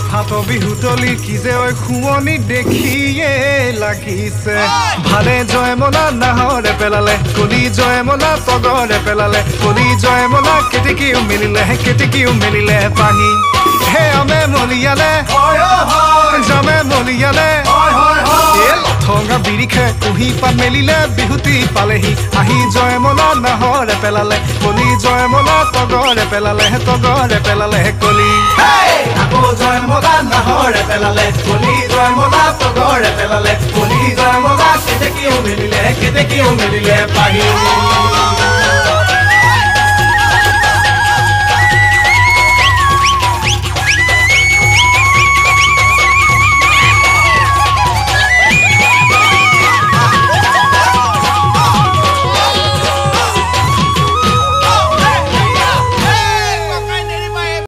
ফাটো বিহুতলি কি যে ঐ খুৱনি দেখিয়ে লাগিছে ভালে জয়মলা নাহৰে পেলালে কলি জয়মলা তগৰে পেলালে কলি জয়মলা কেতেকিও মেলিলে পাহি হে আমে মলিয়ালে জমে মলিয়ালে লঠঙা বিৰিখে কুহি পাত মেলিলে বিহুতি পালেহি আহি জয়মলা নাহৰে পেলালে কলি জয়মলা তগৰে পেলালে কলি আকৌ জয়মলা নাহৰে পেলালে কলি জয়মলা তগৰে পেলালে কলি জয়মলা কেতেকিও মেলিলে পাহি